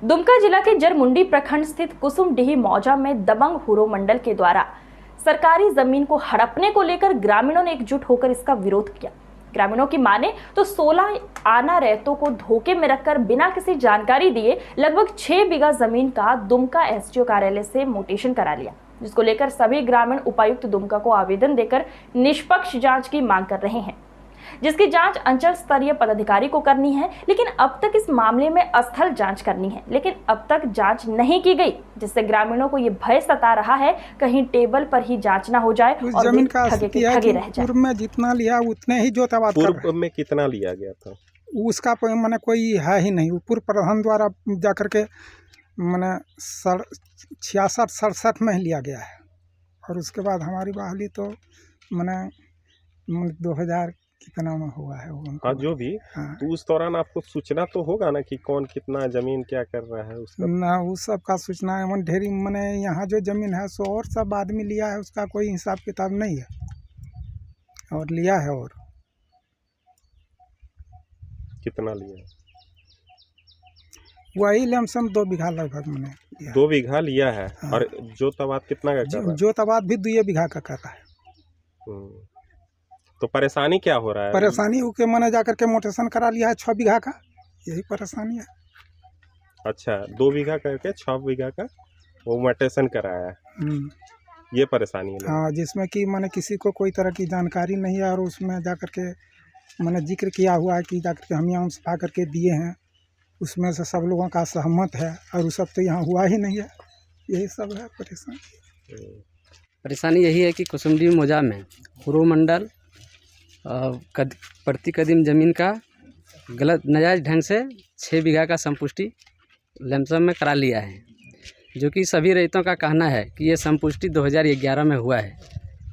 दुमका जिला के जरमुंडी प्रखंड स्थित कुसुमडीह मौजा में दबंग हुरो मंडल के द्वारा सरकारी जमीन को हड़पने को लेकर ग्रामीणों ने एकजुट होकर इसका विरोध किया। ग्रामीणों की माने तो 16 आना रैयतों को धोखे में रखकर बिना किसी जानकारी दिए लगभग 6 बीघा जमीन का दुमका एसडीओ कार्यालय से मोटेशन करा लिया, जिसको लेकर सभी ग्रामीण उपायुक्त दुमका को आवेदन देकर निष्पक्ष जांच की मांग कर रहे हैं, जिसकी जांच अंचल स्तरीय पदाधिकारी को करनी है। लेकिन अब तक इस मामले में स्थल जांच करनी है, लेकिन अब तक जांच नहीं की गई, जिससे ग्रामीणों को ये भय सता रहा है कहीं टेबल पर ही जांच ना हो जाए और जमीन का ठगे रह जाए। पूर्व में जितना लिया उतने ही जोताबाद कर रहे हैं। पूर्व में कितना लिया गया था उसका मैंने कोई है ही नहीं। पूर्व प्रधान द्वारा जाकर के मैंने 66-67 में ही लिया गया है, और उसके बाद हमारी बहाली तो मैंने 2000 कितना में हुआ है वो। हाँ, जो भी। हाँ। तो उस दौरान आपको सूचना तो होगा ना कि कौन कितना जमीन क्या कर रहा है उसका? ना उस सब का सूचना है। मन ढेरी मैंने यहाँ जो जमीन है सो और सब आदमी लिया है, उसका कोई हिसाब किताब नहीं है, और लिया है। और कितना लिया है? वही लमसम 2 बीघा लगभग मैंने लिया। 2 बीघा लिया है। हाँ। और जोताबाद कितना का कर रहा है? जोताबाद भी 2 बीघा का कर रहा है। तो परेशानी क्या हो रहा है? परेशानी के मैंने जाकर के मोटेशन करा लिया है 6 बीघा का, यही परेशानी है। अच्छा, 2 बीघा करके 6 बीघा का वो मोटेशन कराया है, ये परेशानी है। हाँ, जिसमें कि मैंने किसी को कोई तरह की जानकारी नहीं है, और उसमें जाकर के मैंने जिक्र किया हुआ है कि जाकर के हम यहाँ सफा करके दिए हैं, उसमें से सब लोगों का सहमत है, और वो सब तो यहाँ हुआ ही नहीं है। यही सब है परेशानी। परेशानी यही है कि कुसुमडीह मौजा में हुरो मंडल प्रति कदीम ज़मीन का गलत नाजायज़ ढंग से 6 बीघा का संपुष्टि लमसम में करा लिया है, जो कि सभी रैयतों का कहना है कि ये संपुष्टि 2011 में हुआ है,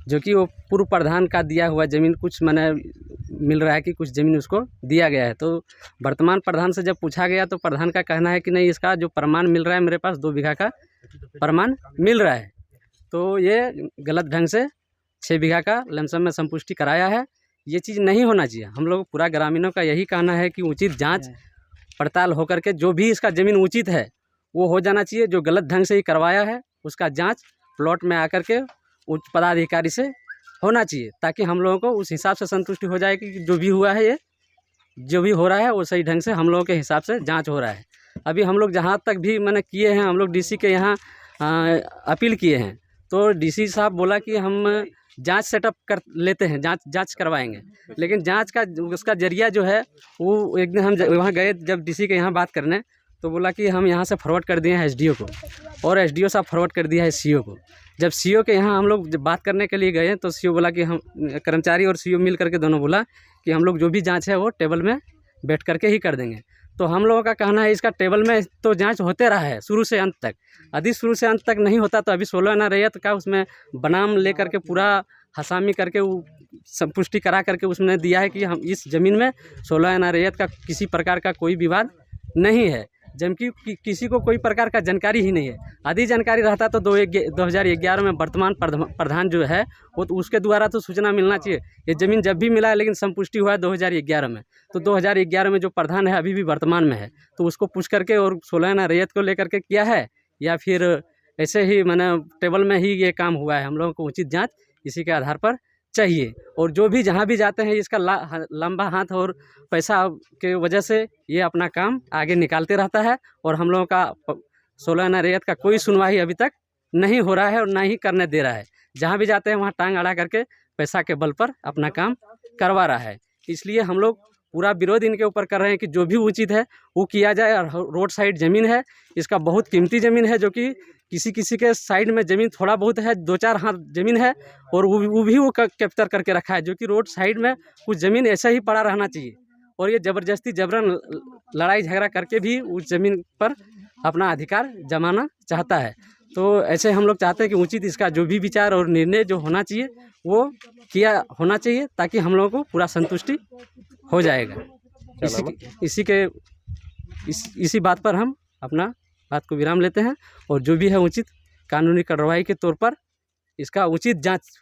जो कि वो पूर्व प्रधान का दिया हुआ ज़मीन कुछ मैंने मिल रहा है कि कुछ ज़मीन उसको दिया गया है। तो वर्तमान प्रधान से जब पूछा गया तो प्रधान का कहना है कि नहीं, इसका जो प्रमाण मिल रहा है मेरे पास 2 बीघा का प्रमाण मिल रहा है। तो ये गलत ढंग से 6 बीघा का लमसम में संपुष्टि कराया है। ये चीज़ नहीं होना चाहिए। हम लोग पूरा ग्रामीणों का यही कहना है कि उचित जांच पड़ताल होकर के जो भी इसका ज़मीन उचित है वो हो जाना चाहिए। जो गलत ढंग से ही करवाया है उसका जांच प्लॉट में आकर के उच्च पदाधिकारी से होना चाहिए, ताकि हम लोगों को उस हिसाब से संतुष्टि हो जाए कि जो भी हुआ है, ये जो भी हो रहा है वो सही ढंग से हम लोगों के हिसाब से जाँच हो रहा है। अभी हम लोग जहाँ तक भी मैंने किए हैं, हम लोग DC के यहाँ अपील किए हैं, तो DC साहब बोला कि हम जांच सेटअप कर लेते हैं, जांच करवाएंगे। लेकिन जांच का उसका जरिया जो है वो एक दिन हम वहाँ गए जब DC के यहाँ बात करने, तो बोला कि हम यहाँ से फॉरवर्ड कर दिए हैं SDO को, और SDO साहब फॉरवर्ड कर दिया है CO को। जब CO के यहाँ हम लोग जब बात करने के लिए गए तो CO बोला कि हम कर्मचारी और CO मिल करके दोनों बोला कि हम लोग जो भी जाँच है वो टेबल में बैठ करके ही कर देंगे। तो हम लोगों का कहना है इसका टेबल में तो जांच होते रहा है शुरू से अंत तक। यदि शुरू से अंत तक नहीं होता तो अभी 16 आना रैयत का उसमें बनाम लेकर के पूरा हसामी करके वो संपुष्टि करा करके उसने दिया है कि हम इस ज़मीन में 16 आना रैयत का किसी प्रकार का कोई विवाद नहीं है, जबकि किसी को कोई प्रकार का जानकारी ही नहीं है। यदि जानकारी रहता तो 2011 में वर्तमान प्रधान जो है वो तो उसके द्वारा तो सूचना मिलना चाहिए। ये ज़मीन जब भी मिला है, लेकिन संपुष्टि हुआ है 2011 में, तो 2011 में जो प्रधान है अभी भी वर्तमान में है, तो उसको पूछ करके और 16 आना रैयत को लेकर के किया है, या फिर ऐसे ही मैंने टेबल में ही ये काम हुआ है। हम लोगों को उचित जाँच इसी के आधार पर चाहिए। और जो भी जहाँ भी जाते हैं इसका लंबा हाथ और पैसा के वजह से ये अपना काम आगे निकालते रहता है, और हम लोगों का 16 आना रैयत का कोई सुनवाई अभी तक नहीं हो रहा है और ना ही करने दे रहा है। जहाँ भी जाते हैं वहाँ टांग अड़ा करके पैसा के बल पर अपना काम करवा रहा है। इसलिए हम लोग पूरा विरोध इनके ऊपर कर रहे हैं कि जो भी उचित है वो किया जाए। और रोड साइड ज़मीन है, इसका बहुत कीमती ज़मीन है, जो कि किसी के साइड में ज़मीन थोड़ा बहुत है, 2-4 हाथ ज़मीन है, और वो भी कैप्चर करके रखा है, जो कि रोड साइड में कुछ ज़मीन ऐसा ही पड़ा रहना चाहिए। और ये ज़बरदस्ती जबरन लड़ाई झगड़ा करके भी उस ज़मीन पर अपना अधिकार जमाना चाहता है। तो ऐसे हम लोग चाहते हैं कि उचित इसका जो भी विचार और निर्णय जो होना चाहिए वो किया होना चाहिए, ताकि हम लोगों को पूरा संतुष्टि हो जाएगा। इसी बात पर हम अपना बात को विराम लेते हैं, और जो भी है उचित कानूनी कार्रवाई के तौर पर इसका उचित जांच